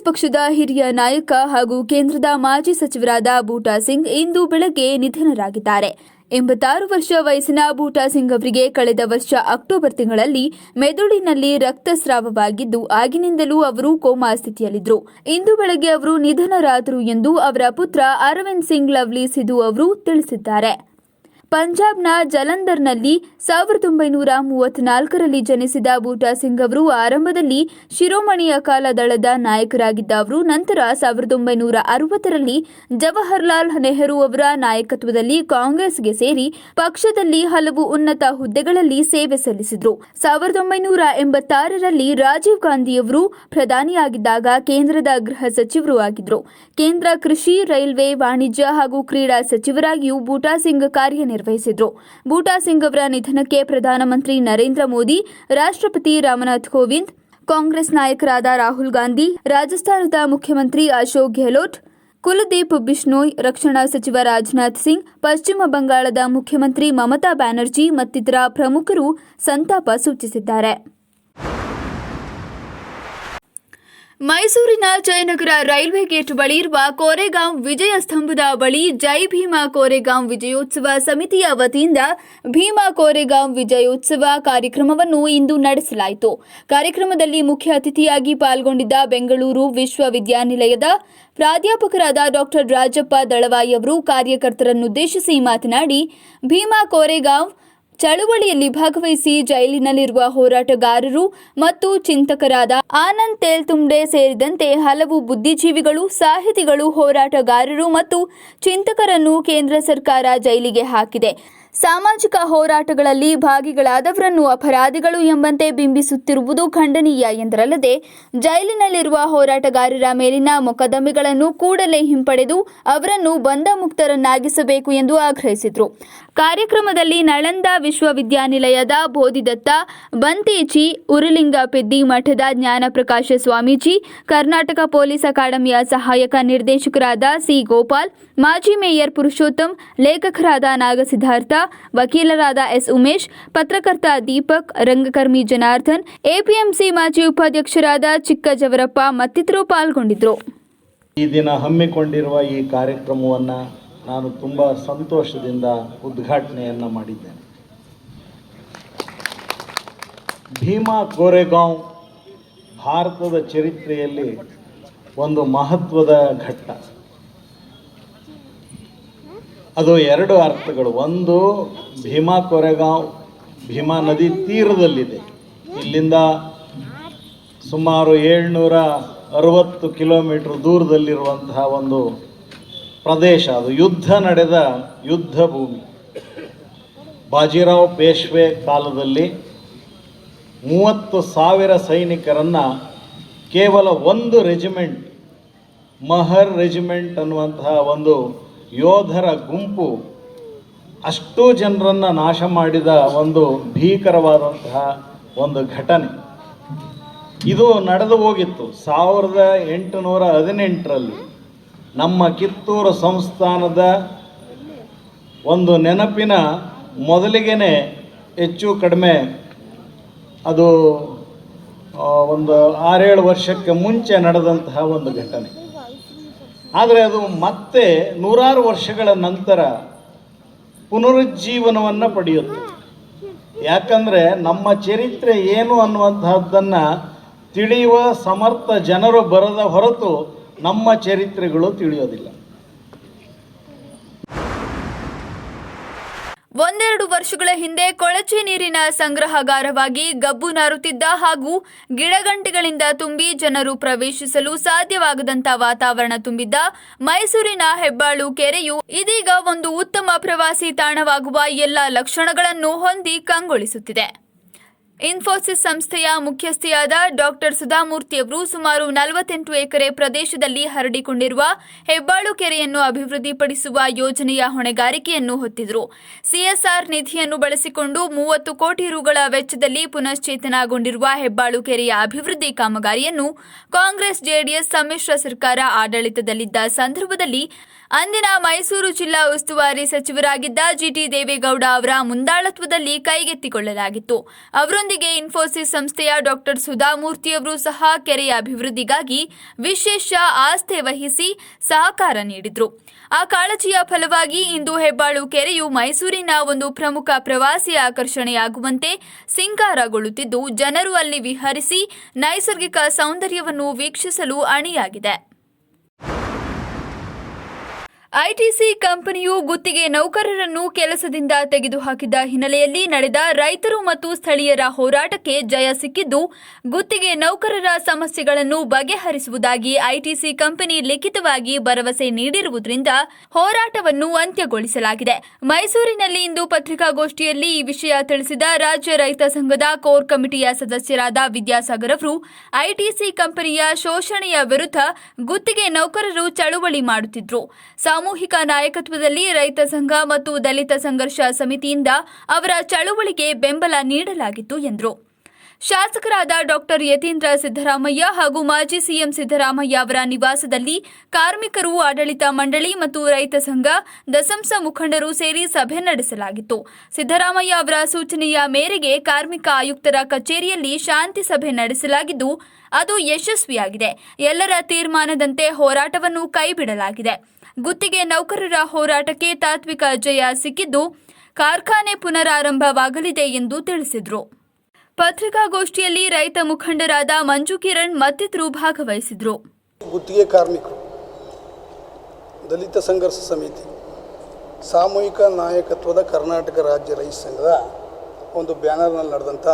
ಪಕ್ಷದ ಹಿರಿಯ ನಾಯಕ ಹಾಗೂ ಕೇಂದ್ರದ ಮಾಜಿ ಸಚಿವರಾದ ಬೂಟಾ ಸಿಂಗ್ ಇಂದು ಬೆಳಗ್ಗೆ ನಿಧನರಾಗಿದ್ದಾರೆ. 86 ವರ್ಷ ವಯಸ್ಸಿನ ಬೂಟಾ ಸಿಂಗ್ ಅವರಿಗೆ ಕಳೆದ ವರ್ಷ ಅಕ್ಟೋಬರ್ ತಿಂಗಳಲ್ಲಿ ಮೆದುಳಿನಲ್ಲಿ ರಕ್ತಸ್ರಾವವಾಗಿದ್ದು, ಆಗಿನಿಂದಲೂ ಅವರು ಕೋಮಾ ಸ್ಥಿತಿಯಲ್ಲಿದ್ದರು. ಇಂದು ಬೆಳಗ್ಗೆ ಅವರು ನಿಧನರಾದರು ಎಂದು ಅವರ ಪುತ್ರ ಅರವಿಂದ್ ಸಿಂಗ್ ಲವ್ಲಿ ಸಿಧು ಅವರು ತಿಳಿಸಿದ್ದಾರೆ. ಪಂಜಾಬ್ನ ಜಲಂಧರ್ನಲ್ಲಿ 1934ರಲ್ಲಿ ಜನಿಸಿದ ಬೂಟಾ ಸಿಂಗ್ ಅವರು ಆರಂಭದಲ್ಲಿ ಶಿರೋಮಣಿ ಅಕಾಲಿ ದಳದ ನಾಯಕರಾಗಿದ್ದ ಅವರು ನಂತರ 1960ರಲ್ಲಿ ಜವಾಹರ್ಲಾಲ್ ನೆಹರು ಅವರ ನಾಯಕತ್ವದಲ್ಲಿ ಕಾಂಗ್ರೆಸ್ಗೆ ಸೇರಿ ಪಕ್ಷದಲ್ಲಿ ಹಲವು ಉನ್ನತ ಹುದ್ದೆಗಳಲ್ಲಿ ಸೇವೆ ಸಲ್ಲಿಸಿದರು. 1986ರಲ್ಲಿ ರಾಜೀವ್ ಗಾಂಧಿ ಅವರು ಪ್ರಧಾನಿಯಾಗಿದ್ದಾಗ ಕೇಂದ್ರದ ಗೃಹ ಸಚಿವರು ಆಗಿದ್ದರು. ಕೇಂದ್ರ ಕೃಷಿ, ರೈಲ್ವೆ, ವಾಣಿಜ್ಯ ಹಾಗೂ ಕ್ರೀಡಾ ಸಚಿವರಾಗಿಯೂ ಬೂಟಾ ಸಿಂಗ್ ಕಾರ್ಯನಿರ್ವಹಿಸಿದರು. ಬೂಟಾ ಸಿಂಗ್ ಅವರ ನಿಧನಕ್ಕೆ ಪ್ರಧಾನಮಂತ್ರಿ ನರೇಂದ್ರ ಮೋದಿ, ರಾಷ್ಟ್ರಪತಿ ರಾಮನಾಥ್ ಕೋವಿಂದ್, ಕಾಂಗ್ರೆಸ್ ನಾಯಕರಾದ ರಾಹುಲ್ ಗಾಂಧಿ, ರಾಜಸ್ಥಾನದ ಮುಖ್ಯಮಂತ್ರಿ ಅಶೋಕ್ ಗೆಹ್ಲೋಟ್, ಕುಲದೀಪ್ ಬಿಷ್ಣೋಯ್, ರಕ್ಷಣಾ ಸಚಿವ ರಾಜನಾಥ್ ಸಿಂಗ್, ಪಶ್ಚಿಮ ಬಂಗಾಳದ ಮುಖ್ಯಮಂತ್ರಿ ಮಮತಾ ಬ್ಯಾನರ್ಜಿ ಮತ್ತಿತರ ಪ್ರಮುಖರು ಸಂತಾಪ ಸೂಚಿಸಿದ್ದಾರೆ. ಮೈಸೂರಿನ ಜಯನಗರ ರೈಲ್ವೆ ಗೇಟ್ ಬಳಿ ಇರುವ ಕೋರೆಗಾಂವ್ ವಿಜಯ ಸ್ತಂಭದ ಬಳಿ ಜೈ ಭೀಮಾ ಕೋರೆಗಾಂವ್ ವಿಜಯೋತ್ಸವ ಸಮಿತಿಯ ವತಿಯಿಂದ ಭೀಮಾ ಕೋರೆಗಾಂವ್ ವಿಜಯೋತ್ಸವ ಕಾರ್ಯಕ್ರಮವನ್ನು ಇಂದು ನಡೆಸಲಾಯಿತು. ಕಾರ್ಯಕ್ರಮದಲ್ಲಿ ಮುಖ್ಯ ಅತಿಥಿಯಾಗಿ ಪಾಲ್ಗೊಂಡಿದ್ದ ಬೆಂಗಳೂರು ವಿಶ್ವವಿದ್ಯಾನಿಲಯದ ಪ್ರಾಧ್ಯಾಪಕರಾದ ಡಾ ರಾಜಪ್ಪ ದಳವಾಯಿ ಅವರು ಕಾರ್ಯಕರ್ತರನ್ನುದ್ದೇಶಿಸಿ ಮಾತನಾಡಿ, ಭೀಮಾ ಕೋರೆಗಾಂವ್ ಚಳುವಳಿಯಲ್ಲಿ ಭಾಗವಹಿಸಿ ಜೈಲಿನಲ್ಲಿರುವ ಹೋರಾಟಗಾರರು ಮತ್ತು ಚಿಂತಕರಾದ ಆನಂದ್ ತೇಲ್ತುಂಬಡೆ ಸೇರಿದಂತೆ ಹಲವು ಬುದ್ಧಿಜೀವಿಗಳು, ಸಾಹಿತಿಗಳು, ಹೋರಾಟಗಾರರು ಮತ್ತು ಚಿಂತಕರನ್ನು ಕೇಂದ್ರ ಸರ್ಕಾರ ಜೈಲಿಗೆ ಹಾಕಿದೆ. ಸಾಮಾಜಿಕ ಹೋರಾಟಗಳಲ್ಲಿ ಭಾಗಿಗಳಾದವರನ್ನು ಅಪರಾಧಿಗಳು ಎಂಬಂತೆ ಬಿಂಬಿಸುತ್ತಿರುವುದು ಖಂಡನೀಯ ಎಂದರಲ್ಲದೆ, ಜೈಲಿನಲ್ಲಿರುವ ಹೋರಾಟಗಾರರ ಮೇಲಿನ ಮೊಕದ್ದಮೆಗಳನ್ನು ಕೂಡಲೇ ಹಿಂಪಡೆದು ಅವರನ್ನು ಬಂಧಮುಕ್ತರನ್ನಾಗಿಸಬೇಕು ಎಂದು ಆಗ್ರಹಿಸಿದರು. ಕಾರ್ಯಕ್ರಮದಲ್ಲಿ ನಳಂದ ವಿಶ್ವವಿದ್ಯಾನಿಲಯದ ಬೋಧಿದತ್ತ ಬಂತೇಜಿ, ಉರುಲಿಂಗ ಪೆದ್ದಿ ಮಠದ ಜ್ಞಾನಪ್ರಕಾಶ ಸ್ವಾಮೀಜಿ, ಕರ್ನಾಟಕ ಪೊಲೀಸ್ ಅಕಾಡೆಮಿಯ ಸಹಾಯಕ ನಿರ್ದೇಶಕರಾದ ಸಿ. ಗೋಪಾಲ್, ಮಾಜಿ ಮೇಯರ್ ಪುರುಷೋತ್ತಮ್, ಲೇಖಕರಾದ ನಾಗಸಿದ್ಧಾರ್ಥ, ವಕೀಲರಾದ ಎಸ್. ಉಮೇಶ್, ಪತ್ರಕರ್ತ ದೀಪಕ್, ರಂಗಕರ್ಮಿ ಜನಾರ್ದನ್, ಎಪಿಎಂಸಿ ಮಾಜಿ ಉಪಾಧ್ಯಕ್ಷರಾದ ಚಿಕ್ಕಜವರಪ್ಪ ಮತ್ತಿತರರು ಪಾಲ್ಗೊಂಡಿದ್ದರು. ಈ ದಿನ ಹಮ್ಮಿಕೊಂಡಿರುವ ಈ ಕಾರ್ಯಕ್ರಮವನ್ನು ನಾನು ತುಂಬ ಸಂತೋಷದಿಂದ ಉದ್ಘಾಟನೆಯನ್ನು ಮಾಡಿದ್ದೇನೆ. ಭೀಮಾ ಕೋರೆಗಾಂವ್ ಭಾರತದ ಚರಿತ್ರೆಯಲ್ಲಿ ಒಂದು ಮಹತ್ವದ ಘಟ್ಟ. ಅದು ಎರಡು ಅರ್ಥಗಳು. ಒಂದು, ಭೀಮಾ ಕೋರೆಗಾಂವ್ ಭೀಮಾ ನದಿ ತೀರದಲ್ಲಿದೆ. ಇಲ್ಲಿಂದ ಸುಮಾರು 760 ಕಿಲೋಮೀಟರ್ ದೂರದಲ್ಲಿರುವಂತಹ ಒಂದು ಪ್ರದೇಶ. ಅದು ಯುದ್ಧ ನಡೆದ ಯುದ್ಧ ಭೂಮಿ. ಬಾಜಿರಾವ್ ಪೇಶ್ವೆ ಕಾಲದಲ್ಲಿ 30,000 ಸೈನಿಕರನ್ನು ಕೇವಲ ಒಂದು ರೆಜಿಮೆಂಟ್, ಮಹರ್ ರೆಜಿಮೆಂಟ್ ಅನ್ನುವಂತಹ ಒಂದು ಯೋಧರ ಗುಂಪು ಅಷ್ಟೂ ಜನರನ್ನು ನಾಶ ಮಾಡಿದ ಒಂದು ಭೀಕರವಾದಂತಹ ಒಂದು ಘಟನೆ. ಇದು ನಡೆದು ಹೋಗಿತ್ತು 1818ರಲ್ಲಿ ನಮ್ಮ ಕಿತ್ತೂರು ಸಂಸ್ಥಾನದ ಒಂದು ನೆನಪಿನ ಮೊದಲಿಗೆ ಹೆಚ್ಚು ಕಡಿಮೆ ಅದು ಒಂದು 6-7 ವರ್ಷಕ್ಕೆ ಮುಂಚೆ ನಡೆದಂತಹ ಒಂದು ಘಟನೆ. ಆದರೆ ಅದು ಮತ್ತೆ 100 ವರ್ಷಗಳ ನಂತರ ಪುನರುಜ್ಜೀವನವನ್ನು ಪಡೆಯುತ್ತೆ. ಯಾಕಂದರೆ ನಮ್ಮ ಚರಿತ್ರೆ ಏನು ಅನ್ನುವಂತಹದ್ದನ್ನು ತಿಳಿಯುವ ಸಮರ್ಥ ಜನರು ಬರದ ಹೊರತು ನಮ್ಮ ಚರಿತ್ರೆಗಳು ತಿಳಿಯೋದಿಲ್ಲ. ಒಂದೆರಡು ವರ್ಷಗಳ ಹಿಂದೆ ಕೊಳಚೆ ನೀರಿನ ಸಂಗ್ರಹಗಾರವಾಗಿ ಗಬ್ಬು ನಾರುತ್ತಿದ್ದ ಹಾಗೂ ಗಿಡಗಂಟಿಗಳಿಂದ ತುಂಬಿ ಜನರು ಪ್ರವೇಶಿಸಲು ಸಾಧ್ಯವಾಗದಂತ ವಾತಾವರಣ ತುಂಬಿದ್ದ ಮೈಸೂರಿನ ಹೆಬ್ಬಾಳು ಕೆರೆಯು ಇದೀಗ ಒಂದು ಉತ್ತಮ ಪ್ರವಾಸಿ ತಾಣವಾಗುವ ಎಲ್ಲ ಲಕ್ಷಣಗಳನ್ನು ಹೊಂದಿ ಕಂಗೊಳಿಸುತ್ತಿದೆ. ಇನ್ಫೋಸಿಸ್ ಸಂಸ್ಥೆಯ ಮುಖ್ಯಸ್ಥೆಯಾದ ಡಾಕ್ಟರ್ ಸುಧಾಮೂರ್ತಿ ಅವರು ಸುಮಾರು 48 ಎಕರೆ ಪ್ರದೇಶದಲ್ಲಿ ಹರಡಿಕೊಂಡಿರುವ ಹೆಬ್ಬಾಳು ಕೆರೆಯನ್ನು ಅಭಿವೃದ್ಧಿಪಡಿಸುವ ಯೋಜನೆಯ ಹೊಣೆಗಾರಿಕೆಯನ್ನು ಹೊತ್ತಿದ್ರು. ಸಿಎಸ್ಆರ್ ನಿಧಿಯನ್ನು ಬಳಸಿಕೊಂಡು 30 ಕೋಟಿ ರುಗಳ ವೆಚ್ಚದಲ್ಲಿ ಪುನಶ್ಚೇತನಗೊಂಡಿರುವ ಹೆಬ್ಬಾಳು ಕೆರೆಯ ಅಭಿವೃದ್ಧಿ ಕಾಮಗಾರಿಯನ್ನು ಕಾಂಗ್ರೆಸ್ ಜೆಡಿಎಸ್ ಸಮ್ಮಿಶ್ರ ಸರ್ಕಾರ ಆಡಳಿತದಲ್ಲಿದ್ದ ಸಂದರ್ಭದಲ್ಲಿ ಅಂದಿನ ಮೈಸೂರು ಜಿಲ್ಲಾ ಉಸ್ತುವಾರಿ ಸಚಿವರಾಗಿದ್ದ ಜಿಟಿ ದೇವೇಗೌಡ ಅವರ ಮುಂದಾಳತ್ವದಲ್ಲಿ ಕೈಗೆತ್ತಿಕೊಳ್ಳಲಾಗಿತ್ತು. ಅವರೊಂದಿಗೆ ಇನ್ಫೋಸಿಸ್ ಸಂಸ್ಥೆಯ ಡಾಕ್ಟರ್ ಸುಧಾಮೂರ್ತಿ ಅವರು ಸಹ ಕೆರೆಯ ಅಭಿವೃದ್ಧಿಗಾಗಿ ವಿಶೇಷ ಆಸ್ಥೆ ವಹಿಸಿ ಸಹಕಾರ ನೀಡಿದ್ರು. ಆ ಕಾಳಜಿಯ ಫಲವಾಗಿ ಇಂದು ಹೆಬ್ಬಾಳು ಕೆರೆಯು ಮೈಸೂರಿನ ಒಂದು ಪ್ರಮುಖ ಪ್ರವಾಸಿ ಆಕರ್ಷಣೆಯಾಗುವಂತೆ ಸಿಂಗಾರಗೊಳ್ಳುತ್ತಿದ್ದು, ಜನರು ಅಲ್ಲಿ ವಿಹರಿಸಿ ನೈಸರ್ಗಿಕ ಸೌಂದರ್ಯವನ್ನು ವೀಕ್ಷಿಸಲು ಅಣಿಯಾಗಿದೆ. ಐಟಿಸಿ ಕಂಪನಿಯು ಗುತ್ತಿಗೆ ನೌಕರರನ್ನು ಕೆಲಸದಿಂದ ತೆಗೆದುಹಾಕಿದ ಹಿನ್ನೆಲೆಯಲ್ಲಿ ನಡೆದ ರೈತರು ಮತ್ತು ಸ್ಥಳೀಯರ ಹೋರಾಟಕ್ಕೆ ಜಯ ಸಿಕ್ಕಿದ್ದು, ಗುತ್ತಿಗೆ ನೌಕರರ ಸಮಸ್ಯೆಗಳನ್ನು ಬಗೆಹರಿಸುವುದಾಗಿ ಐಟಿಸಿ ಕಂಪನಿ ಲಿಖಿತವಾಗಿ ಭರವಸೆ ನೀಡಿರುವುದರಿಂದ ಹೋರಾಟವನ್ನು ಅಂತ್ಯಗೊಳಿಸಲಾಗಿದೆ. ಮೈಸೂರಿನಲ್ಲಿ ಇಂದು ಪತ್ರಿಕಾಗೋಷ್ಠಿಯಲ್ಲಿ ಈ ವಿಷಯ ತಿಳಿಸಿದ ರಾಜ್ಯ ರೈತ ಸಂಘದ ಕೋರ್ ಕಮಿಟಿಯ ಸದಸ್ಯರಾದ ವಿದ್ಯಾಸಾಗರ್ ಅವರು, ಐಟಿಸಿ ಕಂಪನಿಯ ಶೋಷಣೆಯ ವಿರುದ್ಧ ಗುತ್ತಿಗೆ ನೌಕರರು ಚಳುವಳಿ ಮಾಡುತ್ತಿದ್ರು. ಸಾಮೂಹಿಕ ನಾಯಕತ್ವದಲ್ಲಿ ರೈತ ಸಂಘ ಮತ್ತು ದಲಿತ ಸಂಘರ್ಷ ಸಮಿತಿಯಿಂದ ಅವರ ಚಳುವಳಿಗೆ ಬೆಂಬಲ ನೀಡಲಾಗಿತ್ತು ಎಂದರು. ಶಾಸಕರಾದ ಡಾಕ್ಟರ್ ಯತೀಂದ್ರ ಸಿದ್ದರಾಮಯ್ಯ ಹಾಗೂ ಮಾಜಿ ಸಿಎಂ ಸಿದ್ದರಾಮಯ್ಯ ಅವರ ನಿವಾಸದಲ್ಲಿ ಕಾರ್ಮಿಕರು, ಆಡಳಿತ ಮಂಡಳಿ ಮತ್ತು ರೈತ ಸಂಘ, ದಸಂಸ ಮುಖಂಡರು ಸೇರಿ ಸಭೆ ನಡೆಸಲಾಗಿತ್ತು. ಸಿದ್ದರಾಮಯ್ಯ ಅವರ ಸೂಚನೆಯ ಮೇರೆಗೆ ಕಾರ್ಮಿಕ ಆಯುಕ್ತರ ಕಚೇರಿಯಲ್ಲಿ ಶಾಂತಿ ಸಭೆ ನಡೆಸಲಾಗಿದ್ದು, ಅದು ಯಶಸ್ವಿಯಾಗಿದೆ. ಎಲ್ಲರ ತೀರ್ಮಾನದಂತೆ ಹೋರಾಟವನ್ನು ಕೈಬಿಡಲಾಗಿದೆ. ಗುತ್ತಿಗೆ ನೌಕರರ ಹೋರಾಟಕ್ಕೆ ತಾತ್ವಿಕ ಜಯ ಸಿಕ್ಕಿದ್ದು, ಕಾರ್ಖಾನೆ ಪುನರಾರಂಭವಾಗಲಿದೆ ಎಂದು ತಿಳಿಸಿದರು. ಪತ್ರಿಕಾಗೋಷ್ಠಿಯಲ್ಲಿ ರೈತ ಮುಖಂಡರಾದ ಮಂಜು ಕಿರಣ್ ಮತ್ತಿತರರು ಭಾಗವಹಿಸಿದರು. ಗುತ್ತಿಗೆ ಕಾರ್ಮಿಕರು, ದಲಿತ ಸಂಘರ್ಷ ಸಮಿತಿ, ಸಾಮೂಹಿಕ ನಾಯಕತ್ವದ ಕರ್ನಾಟಕ ರಾಜ್ಯ ರೈತ ಸಂಘದ ಒಂದು ಬ್ಯಾನರ್ನಲ್ಲಿ ನಡೆದಂಥ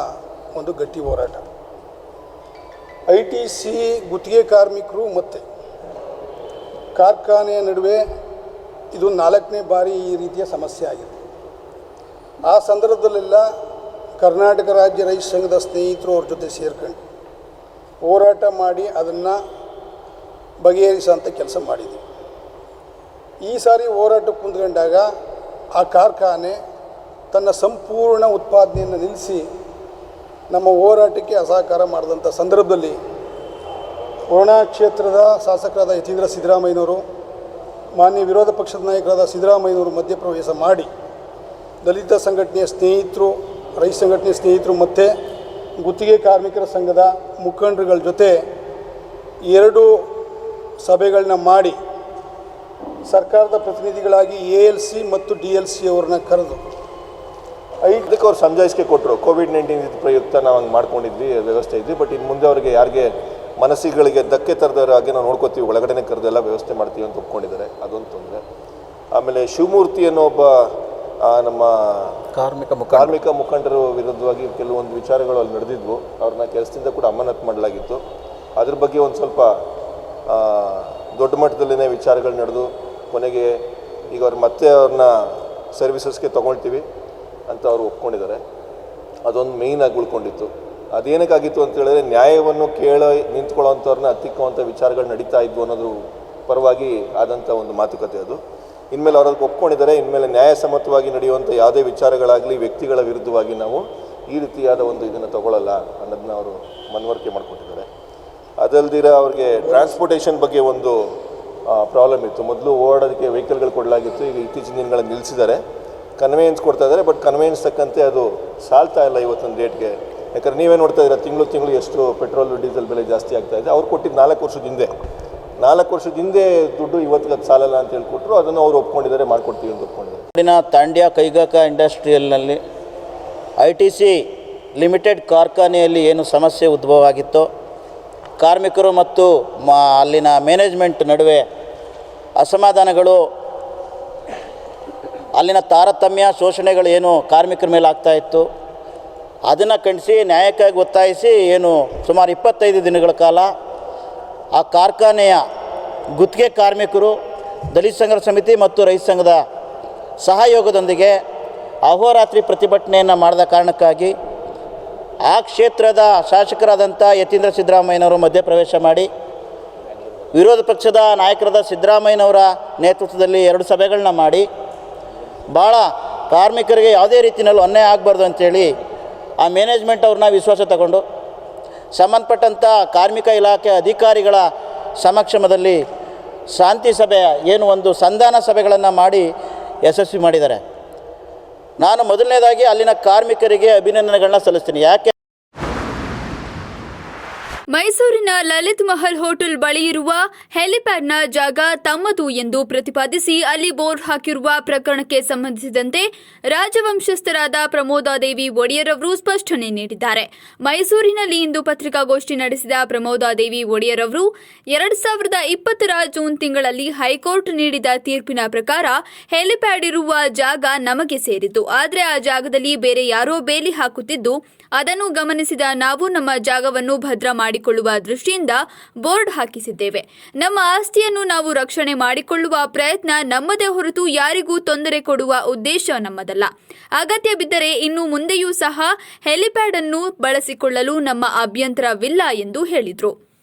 ಒಂದು ಗಟ್ಟಿ ಹೋರಾಟ. ಐಟಿಸಿ ಗುತ್ತಿಗೆ ಕಾರ್ಮಿಕರು ಮತ್ತು ಕಾರ್ಖಾನೆಯ ನಡುವೆ ಇದು 4ನೇ ಬಾರಿ ಈ ರೀತಿಯ ಸಮಸ್ಯೆ ಆಗಿದೆ. ಆ ಸಂದರ್ಭದಲ್ಲೆಲ್ಲ ಕರ್ನಾಟಕ ರಾಜ್ಯ ರೈತ ಸಂಘದ ಸ್ನೇಹಿತರು ಅವ್ರ ಜೊತೆ ಸೇರ್ಕೊಂಡು ಹೋರಾಟ ಮಾಡಿ ಅದನ್ನು ಬಗೆಹರಿಸೋಂಥ ಕೆಲಸ ಮಾಡಿದ್ದೀವಿ. ಈ ಸಾರಿ ಹೋರಾಟಕ್ಕೆ ಕುಂತ್ಕೊಂಡಾಗ ಆ ಕಾರ್ಖಾನೆ ತನ್ನ ಸಂಪೂರ್ಣ ಉತ್ಪಾದನೆಯನ್ನು ನಿಲ್ಲಿಸಿ ನಮ್ಮ ಹೋರಾಟಕ್ಕೆ ಅಸಹಕಾರ ಮಾಡಿದಂಥ ಸಂದರ್ಭದಲ್ಲಿ ವರುಣಾ ಕ್ಷೇತ್ರದ ಶಾಸಕರಾದ ಯತೀಂದ್ರ ಸಿದ್ದರಾಮಯ್ಯನವರು, ಮಾನ್ಯ ವಿರೋಧ ಪಕ್ಷದ ನಾಯಕರಾದ ಸಿದ್ದರಾಮಯ್ಯನವರು ಮಧ್ಯಪ್ರವೇಶ ಮಾಡಿ ದಲಿತ ಸಂಘಟನೆಯ ಸ್ನೇಹಿತರು, ರೈತ ಸಂಘಟನೆಯ ಸ್ನೇಹಿತರು ಮತ್ತು ಗುತ್ತಿಗೆ ಕಾರ್ಮಿಕರ ಸಂಘದ ಮುಖಂಡರುಗಳ ಜೊತೆ 2 ಸಭೆಗಳನ್ನ ಮಾಡಿ ಸರ್ಕಾರದ ಪ್ರತಿನಿಧಿಗಳಾಗಿ ALC ಮತ್ತು DLC ಅವ್ರನ್ನ ಕರೆದು ಇದಕ್ಕೆ ಅವ್ರು ಸಮಜಾಯಿಸಿಕೆ ಕೊಟ್ಟರು. ಕೋವಿಡ್-19 ಪ್ರಯುಕ್ತ ನಾವು ಹಂಗೆ ಮಾಡ್ಕೊಂಡಿದ್ವಿ, ವ್ಯವಸ್ಥೆ ಇದ್ವಿ. ಬಟ್ ಇನ್ನು ಮುಂದೆ ಅವರಿಗೆ ಯಾರಿಗೆ ಮನಸ್ಸಿಗಳಿಗೆ ಧಕ್ಕೆ ತರದವರ ಹಾಗೆ ನಾವು ನೋಡ್ಕೋತೀವಿ, ಒಳಗಡೆ ಕರೆದೆಲ್ಲ ವ್ಯವಸ್ಥೆ ಮಾಡ್ತೀವಿ ಅಂತ ಒಪ್ಕೊಂಡಿದ್ದಾರೆ. ಅದೊಂದು ತೊಂದರೆ. ಆಮೇಲೆ ಶಿವಮೂರ್ತಿ ಅನ್ನೋ ಒಬ್ಬ ನಮ್ಮ ಕಾರ್ಮಿಕ ಮುಖಂಡರು ವಿರುದ್ಧವಾಗಿ ಕೆಲವೊಂದು ವಿಚಾರಗಳು ಅಲ್ಲಿ ನಡೆದಿದ್ವು. ಅವ್ರನ್ನ ಕೆಲಸದಿಂದ ಕೂಡ ಅಮಾನತು ಮಾಡಲಾಗಿತ್ತು. ಅದ್ರ ಬಗ್ಗೆ ಒಂದು ಸ್ವಲ್ಪ ದೊಡ್ಡ ಮಟ್ಟದಲ್ಲೇ ವಿಚಾರಗಳು ನಡೆದು ಕೊನೆಗೆ ಈಗ ಅವ್ರು ಮತ್ತೆ ಅವ್ರನ್ನ ಸರ್ವಿಸಸ್ಗೆ ತೊಗೊಳ್ತೀವಿ ಅಂತ ಅವರು ಒಪ್ಕೊಂಡಿದ್ದಾರೆ. ಅದೊಂದು ಮೇಯ್ನಾಗಿ ಉಳ್ಕೊಂಡಿತ್ತು. ಅದೇನಕ್ಕಾಗಿತ್ತು ಅಂತ ಹೇಳಿದ್ರೆ, ನ್ಯಾಯವನ್ನು ನಿಂತ್ಕೊಳ್ಳೋವಂಥವ್ರನ್ನ ಹತ್ತಿಕ್ಕುವಂಥ ವಿಚಾರಗಳು ನಡೀತಾ ಇದ್ವು ಅನ್ನೋದ್ರ ಪರವಾಗಿ ಆದಂಥ ಒಂದು ಮಾತುಕತೆ ಅದು. ಇನ್ಮೇಲೆ ಅವ್ರು ಅದಕ್ಕೆ ಒಪ್ಕೊಂಡಿದ್ದಾರೆ. ಇನ್ಮೇಲೆ ನ್ಯಾಯಸಮ್ಮತವಾಗಿ ನಡೆಯುವಂಥ ಯಾವುದೇ ವಿಚಾರಗಳಾಗಲಿ ವ್ಯಕ್ತಿಗಳ ವಿರುದ್ಧವಾಗಿ ನಾವು ಈ ರೀತಿಯಾದ ಒಂದು ಇದನ್ನು ತಗೊಳ್ಳಲ್ಲ ಅನ್ನೋದನ್ನ ಅವರು ಮನವರಿಕೆ ಮಾಡಿಕೊಟ್ಟಿದ್ದಾರೆ. ಅದಲ್ದಿರ ಅವ್ರಿಗೆ ಟ್ರಾನ್ಸ್ಪೋರ್ಟೇಷನ್ ಬಗ್ಗೆ ಒಂದು ಪ್ರಾಬ್ಲಮ್ ಇತ್ತು. ಮೊದಲು ಓಡಾಡೋದಕ್ಕೆ ವೆಹಿಕಲ್ಗಳು ಕೊಡಲಾಗಿತ್ತು. ಈಗ ಇತ್ತೀಚಿನ ದಿನಗಳಲ್ಲಿ ನಿಲ್ಲಿಸಿದ್ದಾರೆ. ಕನ್ವೇಯನ್ಸ್ ಕೊಡ್ತಾ ಇದ್ದಾರೆ. ಬಟ್ ಕನ್ವೇಯನ್ಸ್ ತಕ್ಕಂತೆ ಅದು ಸಾಲ್ತಾ ಇಲ್ಲ ಇವತ್ತೊಂದು ಡೇಟ್ಗೆ. ಯಾಕಂದ್ರೆ ನೀವೇ ನೋಡ್ತಾ ಇದ್ದೀರಾ, ತಿಂಗಳು ಎಷ್ಟು ಪೆಟ್ರೋಲ್ ಡೀಸೆಲ್ ಬೆಲೆ ಜಾಸ್ತಿ ಆಗ್ತಾ ಇದೆ. ಅವ್ರು ಕೊಟ್ಟಿದ್ದು 4 ವರ್ಷದ ಹಿಂದೆ ದುಡ್ಡು ಇವತ್ತಿಗೆ ಅದು ಸಾಲಲ್ಲ ಅಂತ ಹೇಳ್ಕೊಟ್ರು. ಅದನ್ನು ಅವರು ಒಪ್ಕೊಂಡಿದ್ದಾರೆ, ಮಾಡಿಕೊಡ್ತೀವಿ ಅಂತ ಒಪ್ಕೊಂಡಿದ್ದಾರೆ. ತಾಂಡ್ಯ ಕೈಗಾರಿಕಾ ಇಂಡಸ್ಟ್ರಿಯಲ್ನಲ್ಲಿ ITC ಲಿಮಿಟೆಡ್ ಕಾರ್ಖಾನೆಯಲ್ಲಿ ಏನು ಸಮಸ್ಯೆ ಉದ್ಭವ ಆಗಿತ್ತೋ, ಕಾರ್ಮಿಕರು ಮತ್ತು ಅಲ್ಲಿನ ಮ್ಯಾನೇಜ್ಮೆಂಟ್ ನಡುವೆ ಅಸಮಾಧಾನಗಳು, ಅಲ್ಲಿನ ತಾರತಮ್ಯ ಶೋಷಣೆಗಳು ಏನು ಕಾರ್ಮಿಕರ ಮೇಲೆ ಆಗ್ತಾಯಿತ್ತು, ಅದನ್ನು ಖಂಡಿಸಿ ನ್ಯಾಯಕ್ಕಾಗಿ ಒತ್ತಾಯಿಸಿ ಏನು ಸುಮಾರು 25 ದಿನಗಳ ಕಾಲ ಆ ಕಾರ್ಖಾನೆಯ ಗುತ್ತಿಗೆ ಕಾರ್ಮಿಕರು, ದಲಿತ ಸಂಘರ್ಷ ಸಮಿತಿ ಮತ್ತು ರೈತ ಸಂಘದ ಸಹಯೋಗದೊಂದಿಗೆ ಅಹೋರಾತ್ರಿ ಪ್ರತಿಭಟನೆಯನ್ನು ಮಾಡಿದ ಕಾರಣಕ್ಕಾಗಿ ಆ ಕ್ಷೇತ್ರದ ಶಾಸಕರಾದಂಥ ಯತೀಂದ್ರ ಸಿದ್ದರಾಮಯ್ಯನವರು ಮಧ್ಯಪ್ರವೇಶ ಮಾಡಿ ವಿರೋಧ ಪಕ್ಷದ ನಾಯಕರಾದ ಸಿದ್ದರಾಮಯ್ಯನವರ ನೇತೃತ್ವದಲ್ಲಿ 2 ಸಭೆಗಳನ್ನ ಮಾಡಿ ಭಾಳ ಕಾರ್ಮಿಕರಿಗೆ ಯಾವುದೇ ರೀತಿಯಲ್ಲೂ ಅನ್ಯಾಯ ಆಗಬಾರ್ದು ಅಂಥೇಳಿ ಆ ಮ್ಯಾನೇಜ್ಮೆಂಟ್ ಅವ್ರನ್ನ ವಿಶ್ವಾಸ ತಗೊಂಡು ಸಂಬಂಧಪಟ್ಟಂಥ ಕಾರ್ಮಿಕ ಇಲಾಖೆ ಅಧಿಕಾರಿಗಳ ಸಮಕ್ಷಮದಲ್ಲಿ ಶಾಂತಿ ಸಭೆ ಏನು ಒಂದು ಸಂಧಾನ ಸಭೆಗಳನ್ನು ಮಾಡಿ ಯಶಸ್ವಿ ಮಾಡಿದ್ದಾರೆ. ನಾನು ಮೊದಲನೇದಾಗಿ ಅಲ್ಲಿನ ಕಾರ್ಮಿಕರಿಗೆ ಅಭಿನಂದನೆಗಳನ್ನ ಸಲ್ಲಿಸ್ತೀನಿ. ಯಾಕೆ ಮೈಸೂರಿನ ಲಲಿತ್ ಮಹಲ್ ಹೋಟೆಲ್ ಬಳಿ ಇರುವ ಹೆಲಿಪ್ಯಾಡ್ನ ಜಾಗ ತಮ್ಮದು ಎಂದು ಪ್ರತಿಪಾದಿಸಿ ಅಲ್ಲಿ ಬೋರ್ಡ್ ಹಾಕಿರುವ ಪ್ರಕರಣಕ್ಕೆ ಸಂಬಂಧಿಸಿದಂತೆ ರಾಜವಂಶಸ್ಥರಾದ ಪ್ರಮೋದಾದೇವಿ ಒಡೆಯರ್ ಅವರು ಸ್ಪಷ್ಟನೆ ನೀಡಿದ್ದಾರೆ. ಮೈಸೂರಿನಲ್ಲಿ ಇಂದು ಪತ್ರಿಕಾಗೋಷ್ಠಿ ನಡೆಸಿದ ಪ್ರಮೋದಾದೇವಿ ಒಡೆಯರ್ ಅವರು 2020ರ ಜೂನ್ ತಿಂಗಳಲ್ಲಿ ಹೈಕೋರ್ಟ್ ನೀಡಿದ ತೀರ್ಪಿನ ಪ್ರಕಾರ ಹೆಲಿಪ್ಯಾಡ್ ಇರುವ ಜಾಗ ನಮಗೆ ಸೇರಿತು. ಆದರೆ ಆ ಜಾಗದಲ್ಲಿ ಬೇರೆ ಯಾರೋ ಬೇಲಿ ಹಾಕುತ್ತಿದ್ದು ಅದನ್ನು ಗಮನಿಸಿದ ನಾವು ನಮ್ಮ ಜಾಗವನ್ನು ಭದ್ರ ಮಾಡಿಕೊಳ್ಳುವ ದೃಷ್ಟಿಯಿಂದ ಬೋರ್ಡ್ ಹಾಕಿಸಿದ್ದೇವೆ. ನಮ್ಮ ಆಸ್ತಿಯನ್ನು ನಾವು ರಕ್ಷಣೆ ಮಾಡಿಕೊಳ್ಳುವ ಪ್ರಯತ್ನ ನಮ್ಮದೇ ಹೊರತು ಯಾರಿಗೂ ತೊಂದರೆ ಕೊಡುವ ಉದ್ದೇಶ ನಮ್ಮದಲ್ಲ. ಅಗತ್ಯ ಬಿದ್ದರೆ ಇನ್ನು ಮುಂದೆಯೂ ಸಹ ಹೆಲಿಪ್ಯಾಡ್ ಅನ್ನು ಬಳಸಿಕೊಳ್ಳಲು ನಮ್ಮ ಅಭ್ಯಂತರವಿಲ್ಲ ಎಂದು ಹೇಳಿದರು.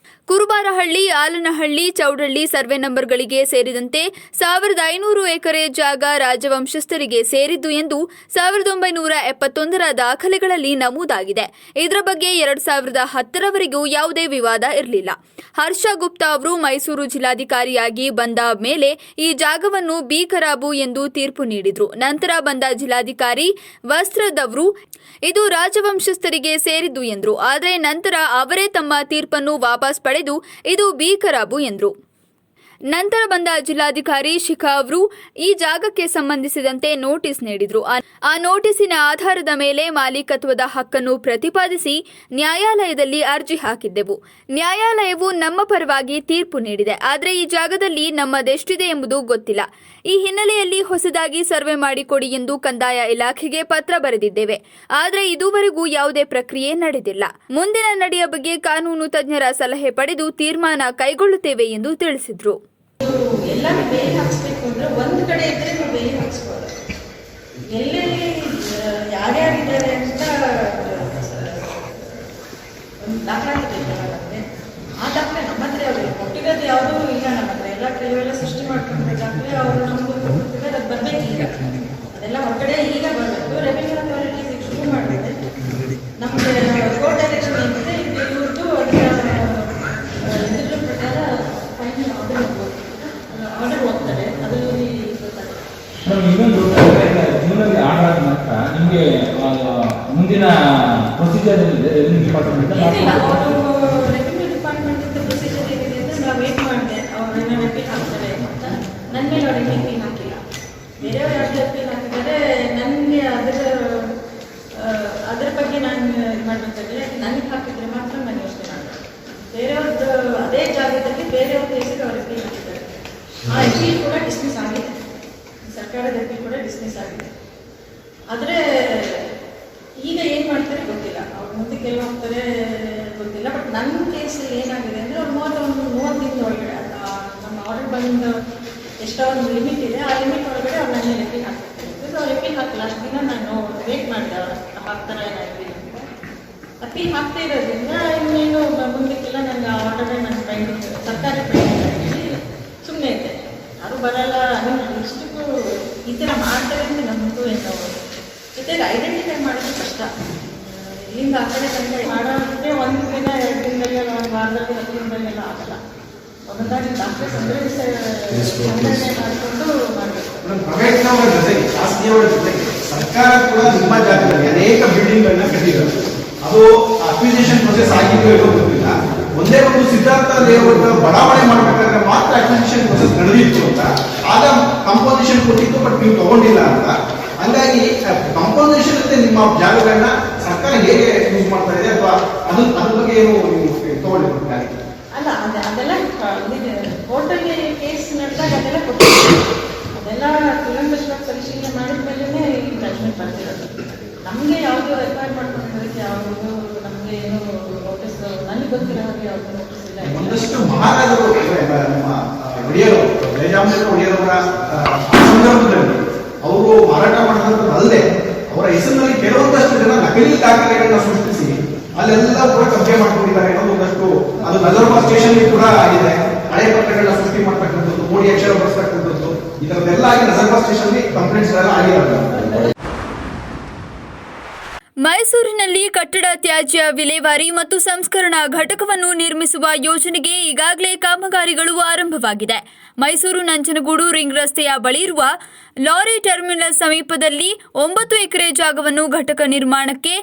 ಕುರುಬಾರಹಳ್ಳಿ, ಆಲನಹಳ್ಳಿ, ಚೌಡಹಳ್ಳಿ ಸರ್ವೆ ನಂಬರ್ಗಳಿಗೆ ಸೇರಿದಂತೆ 1500 ಎಕರೆ ಜಾಗ ರಾಜವಂಶಸ್ಥರಿಗೆ ಸೇರಿದ್ದು ಎಂದು 1971ರ ದಾಖಲೆಗಳಲ್ಲಿ ನಮೂದಾಗಿದೆ. ಇದರ ಬಗ್ಗೆ 2010ರವರೆಗೂ ಯಾವುದೇ ವಿವಾದ ಇರಲಿಲ್ಲ. ಹರ್ಷ ಗುಪ್ತಾ ಅವರು ಮೈಸೂರು ಜಿಲ್ಲಾಧಿಕಾರಿಯಾಗಿ ಬಂದ ಮೇಲೆ ಈ ಜಾಗವನ್ನು ಬೀಕರಾಬು ಎಂದು ತೀರ್ಪು ನೀಡಿದ್ರು. ನಂತರ ಬಂದ ಜಿಲ್ಲಾಧಿಕಾರಿ ವಸ್ತ್ರದವರು ಇದು ರಾಜವಂಶಸ್ಥರಿಗೆ ಸೇರಿದ್ದು ಎಂದರು. ಆದರೆ ನಂತರ ಅವರೇ ತಮ್ಮ ತೀರ್ಪನ್ನು ವಾಪಸ್ ಪಡೆದು ಇದು ಬೀಕರಾಬು ಎಂದರು. ನಂತರ ಬಂದ ಜಿಲ್ಲಾಧಿಕಾರಿ ಶಿಖಾ ಅವರು ಈ ಜಾಗಕ್ಕೆ ಸಂಬಂಧಿಸಿದಂತೆ ನೋಟಿಸ್ ನೀಡಿದ್ರು. ಆ ನೋಟಿಸಿನ ಆಧಾರದ ಮೇಲೆ ಮಾಲೀಕತ್ವದ ಹಕ್ಕನ್ನು ಪ್ರತಿಪಾದಿಸಿ ನ್ಯಾಯಾಲಯದಲ್ಲಿ ಅರ್ಜಿ ಹಾಕಿದ್ದೆವು. ನ್ಯಾಯಾಲಯವು ನಮ್ಮ ಪರವಾಗಿ ತೀರ್ಪು ನೀಡಿದೆ. ಆದರೆ ಈ ಜಾಗದಲ್ಲಿ ನಮ್ಮದೆಷ್ಟಿದೆ ಎಂಬುದು ಗೊತ್ತಿಲ್ಲ. ಈ ಹಿನ್ನೆಲೆಯಲ್ಲಿ ಹೊಸದಾಗಿ ಸರ್ವೆ ಮಾಡಿಕೊಡಿ ಎಂದು ಕಂದಾಯ ಇಲಾಖೆಗೆ ಪತ್ರ ಬರೆದಿದ್ದೇವೆ. ಆದರೆ ಇದುವರೆಗೂ ಯಾವುದೇ ಪ್ರಕ್ರಿಯೆ ನಡೆದಿಲ್ಲ. ಮುಂದಿನ ನಡೆಯ ಬಗ್ಗೆ ಕಾನೂನು ತಜ್ಞರ ಸಲಹೆ ಪಡೆದು ತೀರ್ಮಾನ ಕೈಗೊಳ್ಳುತ್ತೇವೆ ಎಂದು ತಿಳಿಸಿದರು. ಎಲ್ಲರೂ ಬೇಲಿ ಹಾಕ್ಸ್ಬೇಕು ಅಂದ್ರೆ ಒಂದು ಕಡೆ ಇದ್ರೆ ನೀವು ಬೇಲಿ ಹಾಕ್ಸ್ಬೋದು. ಎಲ್ಲೆಲ್ಲಿ ಯಾರ್ಯಾರಿದ್ದಾರೆ ಅಂತ ಒಂದು ದಾಖಲಾತಿ ಬೇಕಲ್ಲ ನಮಗೆ. ಆ ದಾಖಲೆ ನಮ್ಮ ಹತ್ರ ಅವ್ರಿಗೆ ಕೊಟ್ಟಿರೋದು ಯಾವುದೂ ಇಲ್ಲ. ನಮ್ಮ ಹತ್ರ ಎಲ್ಲ ಕೆಲವೆಲ್ಲ ಸೃಷ್ಟಿ ಮಾಡ್ಕೊಂಡ್ರೆ ದಾಖಲೆ ಅವರು ನಮ್ಗೆ ಕೊಟ್ಟಿದ್ದಾರೆ. ಅದು ಬರಬೇಕು ಈಗ. ಅದೆಲ್ಲ ಹೊರಗಡೆ ಈಗ ಬರಬೇಕು. ರೆವಿನ್ಯೂ ಅಥಾರಿಟಿ ಶುರು ಮಾಡಿದೆ. ನಮಗೆ ಕೋರ್ಟ್ ಡೈರೆಕ್ಷನ್ ಏನಿದೆ ಇವ್ರದ್ದು ಇದ್ರ ಪ್ರಕಾರ ಫೈನಲ್ ಆರ್ಡರ್ ಹೋಗ್ತಾರೆ. ಅದರಲ್ಲಿ ಇನ್ನೊಂದು ಜೂನಲ್ಲಿ ಆರ್ಡರ್ ಆದ ನಂತರ ನಿಮಗೆ ಮುಂದಿನ ಪ್ರೊಸೀಜರ್ ರೆವಿನ್ಯೂ ಡಿಪಾರ್ಟ್ಮೆಂಟ್ ಪ್ರೊಸೀಜರ್ ಏನಿದೆ ಅಂದರೆ ನಾವು ವೇಟ್ ಮಾಡಿದೆ. ಅವ್ರನ್ನ ಅಪೀಲ್ ಹಾಕ್ತಾರೆ ಅಂತ. ನನ್ನ ಮೇಲೆ ಅವ್ರಿಗೆ ಅಪೀಲ್ ಹಾಕಿಲ್ಲ. ಬೇರೆಯವ್ರು ಯಾರು ಅಪೀಲ್ ಹಾಕಿದ್ದಾರೆ ನನಗೆ ಅದರ ಬಗ್ಗೆ ನಾನು ಇದು ಮಾಡಬೇಕಾದ್ರೆ ನನಗೆ ಹಾಕಿದ್ರೆ ಮಾತ್ರ ನಾನು ಯೋಚನೆ ಮಾಡಿದೆ. ಬೇರೆಯವ್ರದ್ದು ಅದೇ ಜಾಗದಲ್ಲಿ ಬೇರೆಯವ್ರ ಹೆಸರು ಅವ್ರ ಅಪೀಲ್ ಹಾಕಿದ್ದಾರೆ. ಆ ಅಪೀಲ್ ಕೂಡ ಡಿಸ್ಮಿಸ್ ಆಗಿದೆ. ಸರ್ಕಾರದ ಅಪೀಲ್ ಕೂಡ ಡಿಸ್ಮಿಸ್ ಆಗಿದೆ. ಆದರೆ ಈಗ ಏನು ಮಾಡ್ತಾರೆ ಗೊತ್ತಿಲ್ಲ. ಅವ್ರು ಮುಂದಕ್ಕೆ ಎಲ್ಲ ಹೋಗ್ತಾರೆ ಗೊತ್ತಿಲ್ಲ. ಬಟ್ ನನ್ನ ಕೇಸಲ್ಲಿ ಏನಾಗಿದೆ ಅಂದರೆ ಅವ್ರು 30 ದಿನದ ಒಳಗಡೆ ನಮ್ಮ ಆರ್ಡರ್ ಬಂದು ಎಷ್ಟೋ ಒಂದು ಲಿಮಿಟ್ ಇದೆ. ಆ ಲಿಮಿಟ್ ಒಳಗಡೆ ಅವ್ರು ನನ್ನ ಅಪೀಲ್ ಹಾಕ್ತಾರೆ. ಅವ್ರು ಅಪೀಲ್ ಹಾಕಲ್ಲ. ಅಷ್ಟು ದಿನ ನಾನು ವೇಟ್ ಮಾಡಿದೆ. ಅವ್ರು ಹಾಕ್ತಾರೆ ಅಪೀಲ್ ಅಂತ. ಅಪೀಲ್ ಹಾಕ್ತಾ ಇರೋದ್ರಿಂದ ಇನ್ನೇನು ಮುಂದಕ್ಕೆಲ್ಲ ನನಗೆ ಆ ಆರ್ಡರ್ ನನ್ನ ಪೆಂಡಿಂಗ್ ಸರ್ಕಾರಿ ಪೆಂಡಿಂಗ್ ಸುಮ್ಮನೆ ಇದ್ದೆ. ಯಾರು ಬರಲ್ಲ. ಅದನ್ನು ಇಷ್ಟಕ್ಕೂ ಈ ಥರ ಮಾಡ್ತಾರೆ ಅಂತ ನಮ್ಮದು ಏನೋ ಜೊತೆಗೆ ಐಡೆಂಟಿಫೈ ಮಾಡೋದು ಕಷ್ಟ. ಇಲ್ಲಿಂದ ಆ ಕಡೆ ತನಕ ಮಾಡೋದಕ್ಕೆ 1 ದಿನ 2 ದಿನದಲ್ಲಿ 1 ವಾರದಲ್ಲಿ 10 ದಿನದಲ್ಲೆಲ್ಲ ಆಗಲ್ಲ. ಒಂದೊಂದಾಗಿ ದಾಖಲೆ ಸಂಗ್ರಹಣೆ ಮಾಡಿಕೊಂಡು ಮಾಡಬೇಕು. ಪ್ರೈವೇಟ್ನವರ ಜೊತೆಗೆ ಆಸ್ತಿಯವರ ಜೊತೆಗೆ ಸರ್ಕಾರ ಕೂಡ ನಿಮ್ಮ ಜಾಗದಲ್ಲಿ ಅನೇಕ ಬಿಲ್ಡಿಂಗ್ಗಳನ್ನ ಕಟ್ಟಿದ್ದಾರೆ. ಅದು ಅಕ್ವಿಸಿಷನ್ ಪ್ರೊಸೆಸ್ ಆಗಿದೆಯೋ ಇರೋ ಗೊತ್ತಿಲ್ಲ. ಒಂದೇ ಒಂದು ಸಿದ್ಧಾರ್ಥ ಲೇಔಟ್ ಬಡಾವಣೆ ಮಾಡಬೇಕಾದ್ರೆ ಮಾತ್ರ ಅಕ್ವಿಸಿಷನ್ ಪ್ರೊಸೆಸ್ ನಡೆದಿತ್ತು ಅಂತ. ಆಗ ಕಂಪೋಸಿಷನ್ ಕೊಟ್ಟಿತ್ತು, ಬಟ್ ನೀವು ತಗೊಂಡಿಲ್ಲ ಅಂತ. ಹಂಗಾಗಿ ಕಂಪೋಸಿಷನ್ ಅಂತ ನಿಮ್ಮ ಜಾಗಗಳನ್ನ ಸರ್ಕಾರ ಹೇಗೆ ಯೂಸ್ ಮಾಡ್ತಾ ಇದೆ ಅಥವಾ ಅದ್ರ ಬಗ್ಗೆ ಏನು ತಗೊಂಡಿರ್ತಾರೆ? ಅಲ್ಲ ಅದೆಲ್ಲ ಕೋರ್ಟಲ್ಲಿ ಕೇಸ್ ನಡೆದಾಗ ಅದೆಲ್ಲ ಕೊಟ್ಟಿದ್ದಾರೆ. ಅದೆಲ್ಲ ಕೂಲಂಕಷವಾಗಿ ಪರಿಶೀಲನೆ ಮಾಡಿದ ಮೇಲೆ ಈ ಜಡ್ಜ್ಮೆಂಟ್ ಬರ್ತಿರೋದು. ನಮಗೆ ಯಾವುದು ರೆಕಾರ್ಡ್ ಮಾಡ್ಕೊಂಡಿರೋದಕ್ಕೆ ಯಾವುದು ನಮಗೆ ಏನು ನೋಟಿಸ್ ನನಗೆ ಗೊತ್ತಿರೋ ಹಾಗೆ ಯಾವುದು ನೋಟಿಸ್ ಇಲ್ಲ. ಒಂದಷ್ಟು ಮಹಾರಾಜರು ನಮ್ಮ ಒಡೆಯರು ಜಯಚಾಮರಾಜ ಒಡೆಯರವರ ಸಂದರ್ಭದಲ್ಲಿ ಅವರು ಮಾರಾಟ ಮಾಡಿದಂಥದ್ದಲ್ಲದೆ ಅವರ ಹೆಸರಿನಲ್ಲಿ ಕೆಲವೊಂದಷ್ಟು ಜನ ನಕಲಿ ದಾಖಲೆಗಳನ್ನ ಸೃಷ್ಟಿಸಿ ಅಲ್ಲೆಲ್ಲ ಕೂಡ ಕಬ್ಜೆ ಮಾಡ್ಕೊಂಡಿದ್ದಾರೆ ಅನ್ನೋದು ಒಂದಷ್ಟು ಅದು ನಗರಪ ಸ್ಟೇಷನ್ ಕೂಡ ಆಗಿದೆ. ಹಳೆ ಪತ್ರಗಳನ್ನ ಸೃಷ್ಟಿ ಮಾಡ್ತಕ್ಕಂಥದ್ದು, ಮೋಡಿ ಅಕ್ಷರ ಬಳಸ್ತಕ್ಕಂಥದ್ದು, ಈ ಥರದ್ದೆಲ್ಲ ಆಗಿ ನಗರಪ ಸ್ಟೇಷನ್ ಕಂಪ್ಲೇಂಟ್ಸ್ ಎಲ್ಲ ಆಗಿರೋದು. ಮೈಸೂರಿನಲ್ಲಿ ಕಟ್ಟಡ ತ್ಯಾಜ್ಯ ವಿಲೇವಾರಿ ಮತ್ತು ಸಂಸ್ಕರಣಾ ಘಟಕವನ್ನು ನಿರ್ಮಿಸುವ ಯೋಜನೆಗೆ ಈಗಾಗಲೇ ಕಾಮಗಾರಿಗಳು ಆರಂಭವಾಗಿದೆ. ಮೈಸೂರು ನಂಜನಗೂಡು ರಿಂಗ್ ರಸ್ತೆಯ ಬಳಿ ಇರುವ ಲಾರಿ ಟರ್ಮಿನಲ್ ಸಮೀಪದಲ್ಲಿ 9 ಎಕರೆ ಜಾಗವನ್ನು ಘಟಕ ನಿರ್ಮಾಣಕ್ಕೆ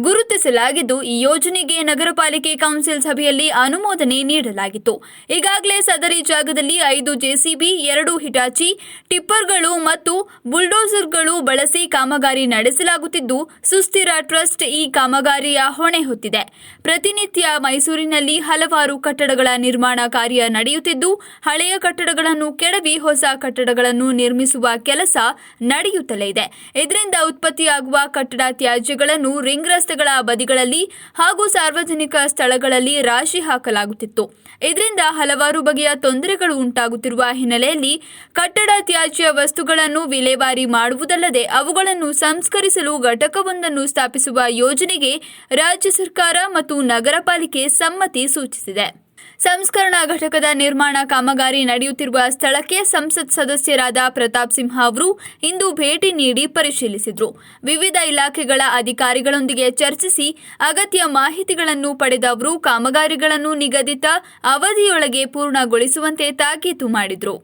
ಗುರುತಿಸಲಾಗಿದ್ದು, ಈ ಯೋಜನೆಗೆ ನಗರ ಪಾಲಿಕೆ ಕೌನ್ಸಿಲ್ ಸಭೆಯಲ್ಲಿ ಅನುಮೋದನೆ ನೀಡಲಾಗಿತ್ತು. ಈಗಾಗಲೇ ಸದರಿ ಜಾಗದಲ್ಲಿ 5 ಜೆಸಿಬಿ, 2 ಹಿಟಾಚಿ ಟಿಪ್ಪರ್ಗಳು ಮತ್ತು ಬುಲ್ಡೋಸರ್ಗಳು ಬಳಸಿ ಕಾಮಗಾರಿ ನಡೆಸಲಾಗುತ್ತಿದ್ದು, ಸುಸ್ಥಿರ ಟ್ರಸ್ಟ್ ಈ ಕಾಮಗಾರಿಯ ಹೊಣೆ ಹೊತ್ತಿದೆ. ಪ್ರತಿನಿತ್ಯ ಮೈಸೂರಿನಲ್ಲಿ ಹಲವಾರು ಕಟ್ಟಡಗಳ ನಿರ್ಮಾಣ ಕಾರ್ಯ ನಡೆಯುತ್ತಿದ್ದು, ಹಳೆಯ ಕಟ್ಟಡಗಳನ್ನು ಕೆಡವಿ ಹೊಸ ಕಟ್ಟಡಗಳನ್ನು ನಿರ್ಮಿಸುವ ಕೆಲಸ ನಡೆಯುತ್ತಲೇ ಇದೆ. ಇದರಿಂದ ಉತ್ಪತ್ತಿಯಾಗುವ ಕಟ್ಟಡ ತ್ಯಾಜ್ಯಗಳನ್ನು ರಿಂಗ್ ರಸ್ತೆಗಳ ಬದಿಗಳಲ್ಲಿ ಹಾಗೂ ಸಾರ್ವಜನಿಕ ಸ್ಥಳಗಳಲ್ಲಿ ರಾಶಿ ಹಾಕಲಾಗುತ್ತಿತ್ತು. ಇದರಿಂದ ಹಲವಾರು ಬಗೆಯ ತೊಂದರೆಗಳು ಉಂಟಾಗುತ್ತಿರುವ ಹಿನ್ನೆಲೆಯಲ್ಲಿ ಕಟ್ಟಡ ತ್ಯಾಜ್ಯ ವಸ್ತುಗಳನ್ನು ವಿಲೇವಾರಿ ಮಾಡುವುದಲ್ಲದೆ ಅವುಗಳನ್ನು ಸಂಸ್ಕರಿಸಲು ಘಟಕವೊಂದನ್ನು ಸ್ಥಾಪಿಸುವ ಯೋಜನೆಗೆ ರಾಜ್ಯ ಸರ್ಕಾರ ಮತ್ತು ನಗರ ಪಾಲಿಕೆ ಸಮ್ಮತಿ ಸೂಚಿಸಿದೆ. ಸಂಸ್ಕರಣಾ ಘಟಕದ ನಿರ್ಮಾಣ ಕಾಮಗಾರಿ ನಡೆಯುತ್ತಿರುವ ಸ್ಥಳಕ್ಕೆ ಸಂಸತ್ ಸದಸ್ಯರಾದ ಪ್ರತಾಪ್ ಸಿಂಹ ಅವರು ಇಂದು ಭೇಟಿ ನೀಡಿ ಪರಿಶೀಲಿಸಿದರು. ವಿವಿಧ ಇಲಾಖೆಗಳ ಅಧಿಕಾರಿಗಳೊಂದಿಗೆ ಚರ್ಚಿಸಿ ಅಗತ್ಯ ಮಾಹಿತಿಗಳನ್ನು ಪಡೆದ ಅವರು ಕಾಮಗಾರಿಗಳನ್ನು ನಿಗದಿತ ಅವಧಿಯೊಳಗೆ ಪೂರ್ಣಗೊಳಿಸುವಂತೆ ತಾಕೀತು ಮಾಡಿದರು.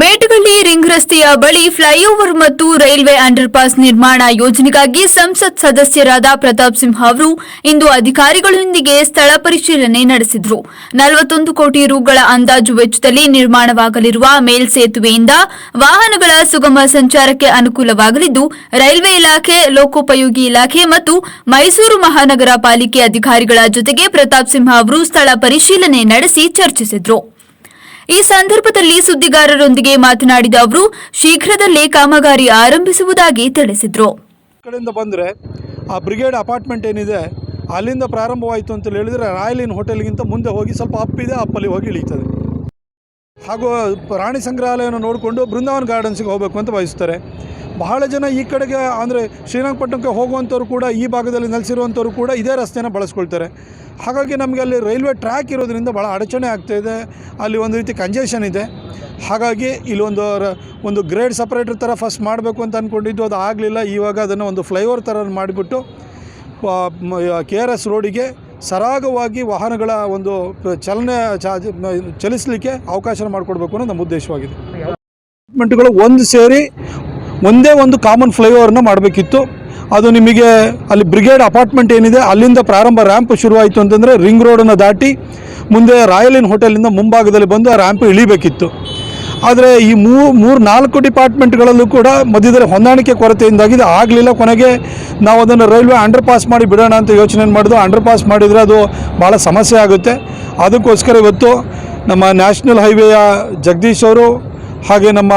ಮೇಟಗಳ್ಳಿ ರಿಂಗ್ ರಸ್ತೆಯ ಬಳಿ ಫ್ಲೈಓವರ್ ಮತ್ತು ರೈಲ್ವೆ ಅಂಡರ್ಪಾಸ್ ನಿರ್ಮಾಣ ಯೋಜನೆಗಾಗಿ ಸಂಸತ್ ಸದಸ್ಯರಾದ ಪ್ರತಾಪ್ ಸಿಂಹ ಅವರು ಇಂದು ಅಧಿಕಾರಿಗಳೊಂದಿಗೆ ಸ್ಥಳ ಪರಿಶೀಲನೆ ನಡೆಸಿದರು. 41 ಕೋಟಿ ರುಗಳ ಅಂದಾಜು ವೆಚ್ಚದಲ್ಲಿ ನಿರ್ಮಾಣವಾಗಲಿರುವ ಮೇಲ್ಸೇತುವೆಯಿಂದ ವಾಹನಗಳ ಸುಗಮ ಸಂಚಾರಕ್ಕೆ ಅನುಕೂಲವಾಗಲಿದ್ದು, ರೈಲ್ವೆ ಇಲಾಖೆ, ಲೋಕೋಪಯೋಗಿ ಇಲಾಖೆ ಮತ್ತು ಮೈಸೂರು ಮಹಾನಗರ ಪಾಲಿಕೆ ಅಧಿಕಾರಿಗಳ ಜೊತೆಗೆ ಪ್ರತಾಪ್ ಸಿಂಹ ಅವರು ಸ್ಥಳ ಪರಿಶೀಲನೆ ನಡೆಸಿ ಚರ್ಚಿಸಿದರು. ಈ ಸಂದರ್ಭದಲ್ಲಿ ಸುದ್ದಿಗಾರರೊಂದಿಗೆ ಮಾತನಾಡಿದ ಅವರು ಶೀಘ್ರದಲ್ಲೇ ಕಾಮಗಾರಿ ಆರಂಭಿಸುವುದಾಗಿ ತಿಳಿಸಿದರು. ಕಡೆಯಿಂದ ಬಂದರೆ ಆ ಬ್ರಿಗೇಡ್ ಅಪಾರ್ಟ್ಮೆಂಟ್ ಏನಿದೆ ಅಲ್ಲಿಂದ ಪ್ರಾರಂಭವಾಯಿತು ಅಂತ ಹೇಳಿದರೆ ರಾಯಲ್ ಇನ್ ಹೋಟೆಲ್ಗಿಂತ ಮುಂದೆ ಹೋಗಿ ಸ್ವಲ್ಪ ಅಪ್ಪಿದೆ, ಅಪ್ಪಲ್ಲಿ ಹೋಗಿ ಇಳೀತದೆ. ಹಾಗೂ ಪ್ರಾಣಿ ಸಂಗ್ರಹಾಲಯವನ್ನು ನೋಡಿಕೊಂಡು ಬೃಂದಾವನ್ ಗಾರ್ಡನ್ಸ್ಗೆ ಹೋಗಬೇಕು ಅಂತ ಬಯಸ್ತಾರೆ. ಬಹಳ ಜನ ಈ ಕಡೆಗೆ ಅಂದರೆ ಶ್ರೀರಂಗಪಟ್ಟಣಕ್ಕೆ ಹೋಗುವಂಥವ್ರು ಕೂಡ ಈ ಭಾಗದಲ್ಲಿ ನೆಲೆಸಿರುವಂಥವ್ರು ಕೂಡ ಇದೇ ರಸ್ತೆನ ಬಳಸ್ಕೊಳ್ತಾರೆ. ಹಾಗಾಗಿ ನಮಗೆ ಅಲ್ಲಿ ರೈಲ್ವೆ ಟ್ರ್ಯಾಕ್ ಇರೋದ್ರಿಂದ ಭಾಳ ಅಡಚಣೆ ಆಗ್ತಾಯಿದೆ. ಅಲ್ಲಿ ಒಂದು ರೀತಿ ಕಂಜೆಷನ್ ಇದೆ. ಹಾಗಾಗಿ ಇಲ್ಲಿ ಒಂದು ಗ್ರೇಡ್ ಸಪ್ರೇಟರ್ ಥರ ಫಸ್ಟ್ ಮಾಡಬೇಕು ಅಂತ ಅಂದ್ಕೊಂಡಿದ್ದು, ಅದು ಆಗಲಿಲ್ಲ. ಇವಾಗ ಅದನ್ನು ಒಂದು ಫ್ಲೈಓವರ್ ಥರ ಮಾಡಿಬಿಟ್ಟು KRS ರೋಡಿಗೆ ಸರಾಗವಾಗಿ ವಾಹನಗಳ ಒಂದು ಚಲಿಸಲಿಕ್ಕೆ ಅವಕಾಶ ಮಾಡಿಕೊಡ್ಬೇಕು ಅನ್ನೋ ನಮ್ಮ ಉದ್ದೇಶವಾಗಿದೆ. ಡಿಪಾರ್ಟ್ಮೆಂಟ್ಗಳು ಒಂದು ಸೇರಿ ಒಂದೇ ಒಂದು ಕಾಮನ್ ಫ್ಲೈಓವರ್ನ ಮಾಡಬೇಕಿತ್ತು. ಅದು ನಿಮಗೆ ಅಲ್ಲಿ ಬ್ರಿಗೇಡ್ ಅಪಾರ್ಟ್ಮೆಂಟ್ ಏನಿದೆ ಅಲ್ಲಿಂದ ಪ್ರಾರಂಭ ರ್ಯಾಂಪ್ ಶುರುವಾಯಿತು ಅಂತಂದರೆ ರಿಂಗ್ ರೋಡನ್ನು ದಾಟಿ ಮುಂದೆ ರಾಯಲ್ ಇನ್ ಹೋಟೆಲಿಂದ ಮುಂಭಾಗದಲ್ಲಿ ಬಂದು ಆ ರ್ಯಾಂಪ್ ಇಳಿಬೇಕಿತ್ತು. ಆದರೆ ಈ 3-4 ಡಿಪಾರ್ಟ್ಮೆಂಟ್ಗಳಲ್ಲೂ ಕೂಡ ಮಧ್ಯದಲ್ಲಿ ಹೊಂದಾಣಿಕೆ ಕೊರತೆಯಿಂದಾಗಿದೆ, ಆಗಲಿಲ್ಲ. ಕೊನೆಗೆ ನಾವು ಅದನ್ನು ರೈಲ್ವೆ ಅಂಡರ್ ಪಾಸ್ ಮಾಡಿ ಬಿಡೋಣ ಅಂತ ಯೋಚನೆ ಮಾಡಿದ್ದು. ಅಂಡರ್ ಪಾಸ್ ಮಾಡಿದರೆ ಅದು ಭಾಳ ಸಮಸ್ಯೆ ಆಗುತ್ತೆ. ಅದಕ್ಕೋಸ್ಕರ ಇವತ್ತು ನಮ್ಮ ನ್ಯಾಷನಲ್ ಹೈವೇಯ ಜಗದೀಶ್ ಅವರು ಹಾಗೆ ನಮ್ಮ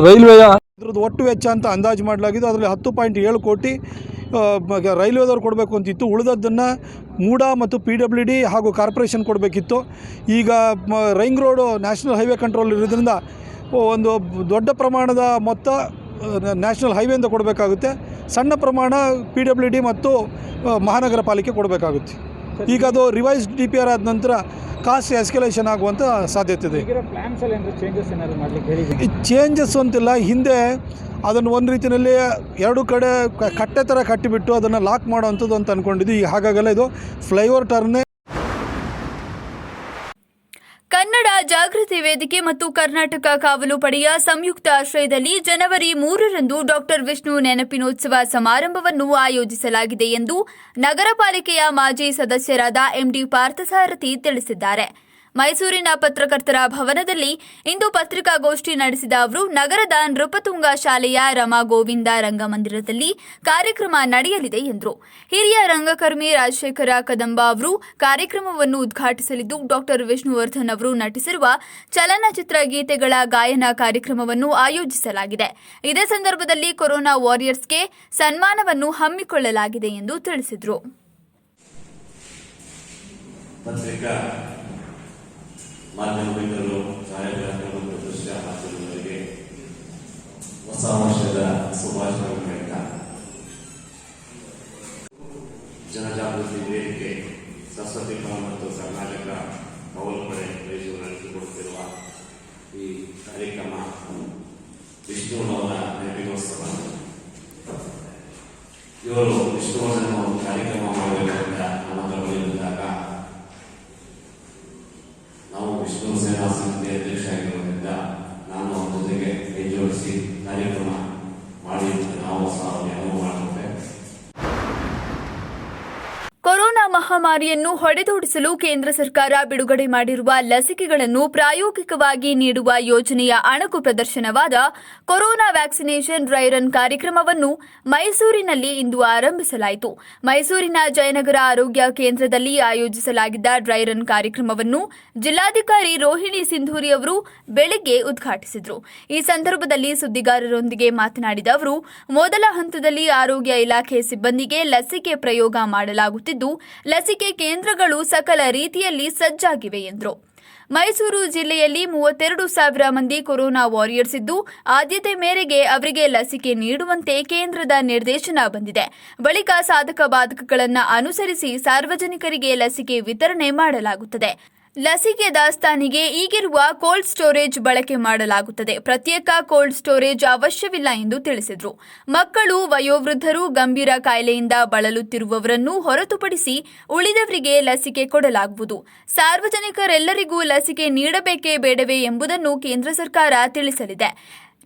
ರೈಲ್ವೆಯ ಇದ್ರದ್ದು ಒಟ್ಟು ವೆಚ್ಚ ಅಂತ ಅಂದಾಜು ಮಾಡಲಾಗಿದ್ದು. ಅದರಲ್ಲಿ 10.7 ಕೋಟಿ ರೈಲ್ವೆದವ್ರು ಕೊಡಬೇಕು ಅಂತಿತ್ತು. ಉಳಿದದ್ದನ್ನು ಮೂಡಾ ಮತ್ತು PWD ಹಾಗೂ ಕಾರ್ಪೊರೇಷನ್ ಕೊಡಬೇಕಿತ್ತು. ಈಗ ring road national highway control ಇರೋದ್ರಿಂದ ಒಂದು ದೊಡ್ಡ ಪ್ರಮಾಣದ ಮೊತ್ತ ನ್ಯಾಷನಲ್ ಹೈವೇಯಿಂದ ಕೊಡಬೇಕಾಗುತ್ತೆ. ಸಣ್ಣ ಪ್ರಮಾಣ PWD ಮತ್ತು ಮಹಾನಗರ ಪಾಲಿಕೆ ಕೊಡಬೇಕಾಗುತ್ತೆ. ಈಗ ಅದು ರಿವೈಸ್ಡ್ DPR ಆದ ನಂತರ ಕಾಸ್ಟ್ ಎಸ್ಕಲೇಷನ್ ಆಗುವಂಥ ಸಾಧ್ಯತೆ ಇದೆ. ಈ ಚೇಂಜಸ್ ಅಂತಿಲ್ಲ. ಹಿಂದೆ ಅದನ್ನು ಒಂದು ರೀತಿಯಲ್ಲಿ 2 ಕಡೆ ಕಟ್ಟೆ ಥರ ಕಟ್ಟಿಬಿಟ್ಟು ಅದನ್ನು ಲಾಕ್ ಮಾಡೋವಂಥದ್ದು ಅಂತ ಅಂದ್ಕೊಂಡಿದ್ದು. ಈಗ ಹಾಗಾಗಲ್ಲ, ಇದು ಫ್ಲೈಓವರ್ ಟರ್ನೇ. ಕನ್ನಡ ಜಾಗೃತಿ ವೇದಿಕೆ ಮತ್ತು ಕರ್ನಾಟಕ ಕಾವಲು ಪಡೆಯ ಸಂಯುಕ್ತ ಆಶ್ರಯದಲ್ಲಿ ಜನವರಿ 3ರಂದು ಡಾಕ್ಟರ್ ವಿಷ್ಣು ನೆನಪಿನೋತ್ಸವ ಸಮಾರಂಭವನ್ನು ಆಯೋಜಿಸಲಾಗಿದೆ ಎಂದು ನಗರ ಪಾಲಿಕೆಯ ಮಾಜಿ ಸದಸ್ಯರಾದ MD ಪಾರ್ಥಸಾರಥಿ ತಿಳಿಸಿದ್ದಾರೆ. ಮೈಸೂರಿನ ಪತ್ರಕರ್ತರ ಭವನದಲ್ಲಿ ಇಂದು ಪತ್ರಿಕಾಗೋಷ್ಠಿ ನಡೆಸಿದ ಅವರು ನಗರದ ನೃಪತುಂಗ ಶಾಲೆಯ ರಮಾ ಗೋವಿಂದ ರಂಗಮಂದಿರದಲ್ಲಿ ಕಾರ್ಯಕ್ರಮ ನಡೆಯಲಿದೆ ಎಂದರು. ಹಿರಿಯ ರಂಗಕರ್ಮಿ ರಾಜಶೇಖರ ಕದಂಬ ಅವರು ಕಾರ್ಯಕ್ರಮವನ್ನು ಉದ್ಘಾಟಿಸಲಿದ್ದು, ಡಾಕ್ಟರ್ ವಿಷ್ಣುವರ್ಧನ್ ಅವರು ನಟಿಸಿರುವ ಚಲನಚಿತ್ರ ಗೀತೆಗಳ ಗಾಯನ ಕಾರ್ಯಕ್ರಮವನ್ನು ಆಯೋಜಿಸಲಾಗಿದೆ. ಇದೇ ಸಂದರ್ಭದಲ್ಲಿ ಕೊರೋನಾ ವಾರಿಯರ್ಸ್ಗೆ ಸನ್ಮಾನವನ್ನು ಹಮ್ಮಿಕೊಳ್ಳಲಾಗಿದೆ ಎಂದು ತಿಳಿಸಿದರು. ಮಾಧ್ಯಮ ಮಿತ್ರರು, ಛಾಯಾಗ್ರಾಹಕರು ಮತ್ತು ದೃಶ್ಯ ಮಾಧ್ಯಮಗಳಿಗೆ ಹೊಸ ವರ್ಷದ ಶುಭಾಶಯಗಳನ್ನು ಹೇಳ್ತಾ, ಜನಜಾಗೃತಿ ವೇದಿಕೆ, ಸರಸ್ವತಿ ಭವನ ಮತ್ತು ಕರ್ನಾಟಕ ಕಾವಲು ಪಡೆ ಮೈಸೂರು ನಡೆಸಿಕೊಡುತ್ತಿರುವ ಈ ಕಾರ್ಯಕ್ರಮ ವಿಷ್ಣುನವರ ನೆನಪಿನೋತ್ಸವ ಇವರು ವಿಷ್ಣುವರ್ಧನ ಒಂದು ಕಾರ್ಯಕ್ರಮ ಮಾಡಬೇಕಂತ ನಮ್ಮ ಹತ್ರ ಬಂದಿದ್ದಾಗ ನಾವು ವಿಷ್ಣು ಸೇನಾ ಸಮಿತಿ ಅಧ್ಯಕ್ಷ ಆಗಿರೋದ್ರಿಂದ ನಾನು ಅವ್ರ ಜೊತೆಗೆ ಕೈ ಜೋಡಿಸಿ ಕಾರ್ಯಕ್ರಮ ಮಾಡಿ ನಾವು ಸಹ ಅನುಭವ ಮಾಡುತ್ತೇವೆ. ಕೊರೋನಾ ಮಹಾಮಾರಿಯನ್ನು ಹೊಡೆದೋಡಿಸಲು ಕೇಂದ್ರ ಸರ್ಕಾರ ಬಿಡುಗಡೆ ಮಾಡಿರುವ ಲಸಿಕೆಗಳನ್ನು ಪ್ರಾಯೋಗಿಕವಾಗಿ ನೀಡುವ ಯೋಜನೆಯ ಅಣಕು ಪ್ರದರ್ಶನವಾದ ಕೊರೋನಾ ವ್ಯಾಕ್ಸಿನೇಷನ್ ಡ್ರೈ ರನ್ ಕಾರ್ಯಕ್ರಮವನ್ನು ಮೈಸೂರಿನಲ್ಲಿ ಇಂದು ಆರಂಭಿಸಲಾಯಿತು. ಮೈಸೂರಿನ ಜಯನಗರ ಆರೋಗ್ಯ ಕೇಂದ್ರದಲ್ಲಿ ಆಯೋಜಿಸಲಾಗಿದ್ದ ಡ್ರೈ ರನ್ ಕಾರ್ಯಕ್ರಮವನ್ನು ಜಿಲ್ಲಾಧಿಕಾರಿ ರೋಹಿಣಿ ಸಿಂಧೂರಿ ಅವರು ಬೆಳಗ್ಗೆ ಉದ್ಘಾಟಿಸಿದರು. ಈ ಸಂದರ್ಭದಲ್ಲಿ ಸುದ್ದಿಗಾರರೊಂದಿಗೆ ಮಾತನಾಡಿದ ಅವರು, ಮೊದಲ ಹಂತದಲ್ಲಿ ಆರೋಗ್ಯ ಇಲಾಖೆ ಸಿಬ್ಬಂದಿಗೆ ಲಸಿಕೆ ಪ್ರಯೋಗ ಮಾಡಲಾಗುತ್ತಿದ್ದು ಲಸಿಕೆ ಕೇಂದ್ರಗಳು ಸಕಲ ರೀತಿಯಲ್ಲಿ ಸಜ್ಜಾಗಿವೆ ಎಂದರು. ಮೈಸೂರು ಜಿಲ್ಲೆಯಲ್ಲಿ 32,000 ಮಂದಿ ಕೊರೋನಾ ವಾರಿಯರ್ಸ್ ಇದ್ದು, ಆದ್ಯತೆ ಮೇರೆಗೆ ಅವರಿಗೆ ಲಸಿಕೆ ನೀಡುವಂತೆ ಕೇಂದ್ರದ ನಿರ್ದೇಶನ ಬಂದಿದೆ. ಬಳಿಕ ಸಾಧಕ ಬಾಧಕಗಳನ್ನು ಅನುಸರಿಸಿ ಸಾರ್ವಜನಿಕರಿಗೆ ಲಸಿಕೆ ವಿತರಣೆ ಮಾಡಲಾಗುತ್ತದೆ. ಲಸಿಕೆ ದಾಸ್ತಾನಿಗೆ ಈಗಿರುವ ಕೋಲ್ಡ್ ಸ್ಟೋರೇಜ್ ಬಳಕೆ ಮಾಡಲಾಗುತ್ತದೆ. ಪ್ರತ್ಯೇಕ ಕೋಲ್ಡ್ ಸ್ಟೋರೇಜ್ ಅವಶ್ಯವಿಲ್ಲ ಎಂದು ತಿಳಿಸಿದರು. ಮಕ್ಕಳು, ವಯೋವೃದ್ಧರು, ಗಂಭೀರ ಕಾಯಿಲೆಯಿಂದ ಬಳಲುತ್ತಿರುವವರನ್ನು ಹೊರತುಪಡಿಸಿ ಉಳಿದವರಿಗೆ ಲಸಿಕೆ ಕೊಡಲಾಗುವುದು. ಸಾರ್ವಜನಿಕರೆಲ್ಲರಿಗೂ ಲಸಿಕೆ ನೀಡಬೇಕೇ ಬೇಡವೇ ಎಂಬುದನ್ನು ಕೇಂದ್ರ ಸರ್ಕಾರ ತಿಳಿಸಲಿದೆ.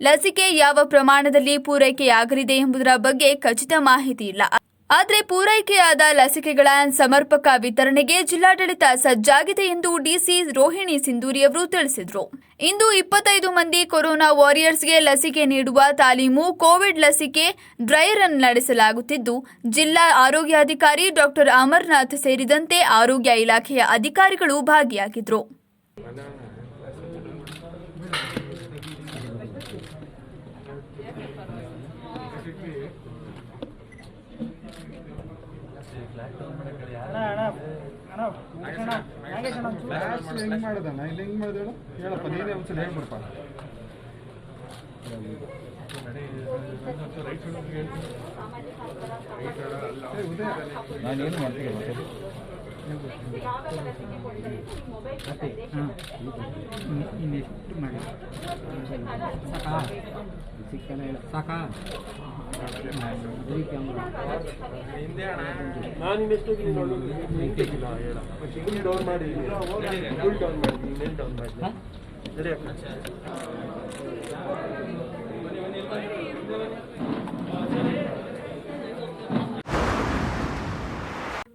ಲಸಿಕೆ ಯಾವ ಪ್ರಮಾಣದಲ್ಲಿ ಪೂರೈಕೆಯಾಗಲಿದೆ ಎಂಬುದರ ಬಗ್ಗೆ ಖಚಿತ ಮಾಹಿತಿ ಇಲ್ಲ. ಆದರೆ ಪೂರೈಕೆಯಾದ ಲಸಿಕೆಗಳ ಸಮರ್ಪಕ ವಿತರಣೆಗೆ ಜಿಲ್ಲಾಡಳಿತ ಸಜ್ಜಾಗಿದೆ ಎಂದು ಡಿಸಿ ರೋಹಿಣಿ ಸಿಂಧೂರಿ ಅವರು ತಿಳಿಸಿದರು. ಇಂದು 25 ಮಂದಿ ಕೊರೋನಾ ವಾರಿಯರ್ಸ್ಗೆ ಲಸಿಕೆ ನೀಡುವ ತಾಲೀಮು ಕೋವಿಡ್ ಲಸಿಕೆ ಡ್ರೈ ರನ್ ನಡೆಸಲಾಗುತ್ತಿದ್ದು, ಜಿಲ್ಲಾ ಆರೋಗ್ಯಾಧಿಕಾರಿ ಡಾಕ್ಟರ್ ಅಮರನಾಥ್ ಸೇರಿದಂತೆ ಆರೋಗ್ಯ ಇಲಾಖೆಯ ಅಧಿಕಾರಿಗಳು ಭಾಗಿಯಾಗಿದ್ದರು. ನಾನೇನು ಮಾಡ್ತೀನಿ ಇನ್ನೆಷ್ಟು ಮಾಡಿ ಸಾಕಾ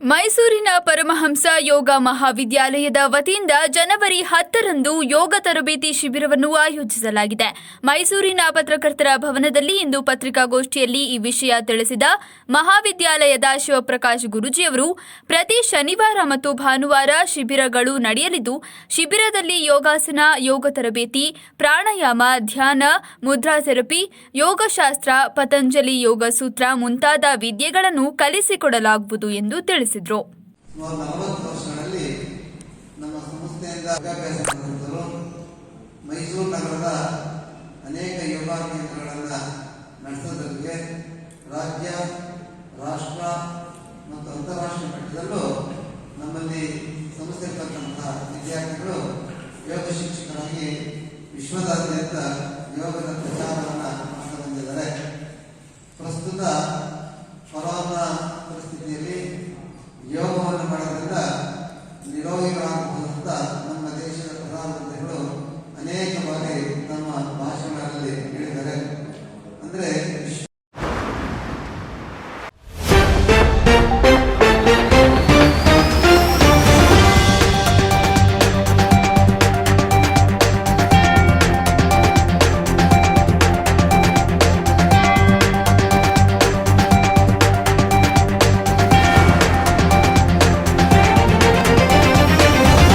ಮೈಸೂರಿನ ಪರಮಹಂಸ ಯೋಗ ಮಹಾವಿದ್ಯಾಲಯದ ವತಿಯಿಂದ ಜನವರಿ 10ರಂದು ಯೋಗ ತರಬೇತಿ ಶಿಬಿರವನ್ನು ಆಯೋಜಿಸಲಾಗಿದೆ. ಮೈಸೂರಿನ ಪತ್ರಕರ್ತರ ಭವನದಲ್ಲಿ ಇಂದು ಪತ್ರಿಕಾಗೋಷ್ಠಿಯಲ್ಲಿ ಈ ವಿಷಯ ತಿಳಿಸಿದ ಮಹಾವಿದ್ಯಾಲಯದ ಶಿವಪ್ರಕಾಶ್ ಗುರೂಜಿಯವರು, ಪ್ರತಿ ಶನಿವಾರ ಮತ್ತು ಭಾನುವಾರ ಶಿಬಿರಗಳು ನಡೆಯಲಿದ್ದು, ಶಿಬಿರದಲ್ಲಿ ಯೋಗಾಸನ, ಯೋಗ ತರಬೇತಿ, ಪ್ರಾಣಾಯಾಮ, ಧ್ಯಾನ, ಮುದ್ರಾ ಥೆರಪಿ, ಯೋಗಶಾಸ್ತ್ರ, ಪತಂಜಲಿ ಯೋಗ ಸೂತ್ರ ಮುಂತಾದ ವಿದ್ಯೆಗಳನ್ನು ಕಲಿಸಿಕೊಡಲಾಗುವುದು ಎಂದು ತಿಳಿಸಿದರು. ಸುಮಾರು 40 ವರ್ಷಗಳಲ್ಲಿ ನಮ್ಮ ಸಂಸ್ಥೆಯಿಂದ ಯೋಗಾಭ್ಯಾಸ ಮಾಡುತ್ತಿದ್ದರು. ಮೈಸೂರು ನಗರದ ಅನೇಕ ಯೋಗ ಕೇಂದ್ರಗಳನ್ನು ನಡೆಸೋದಕ್ಕೆ ರಾಜ್ಯ, ರಾಷ್ಟ್ರ ಮತ್ತು ಅಂತಾರಾಷ್ಟ್ರೀಯ ಮಟ್ಟದಲ್ಲೂ ನಮ್ಮಲ್ಲಿ ಸಂಸ್ಥೆರ್ತಕ್ಕಂತಹ ವಿದ್ಯಾರ್ಥಿಗಳು ಯೋಗ ಶಿಕ್ಷಕರಾಗಿ ವಿಶ್ವದಾದ್ಯಂತ ಯೋಗದ ಪ್ರಚಾರವನ್ನು ಮಾಡ್ತಾ ಬಂದಿದ್ದಾರೆ. ಪ್ರಸ್ತುತ ಕೊರೋನಾ ಪರಿಸ್ಥಿತಿಯಲ್ಲಿ ಯೋಗವನ್ನು ಮಾಡೋದ್ರಿಂದ ನಿರೋಗಿಗಳಾಗಬಹುದು ಅಂತ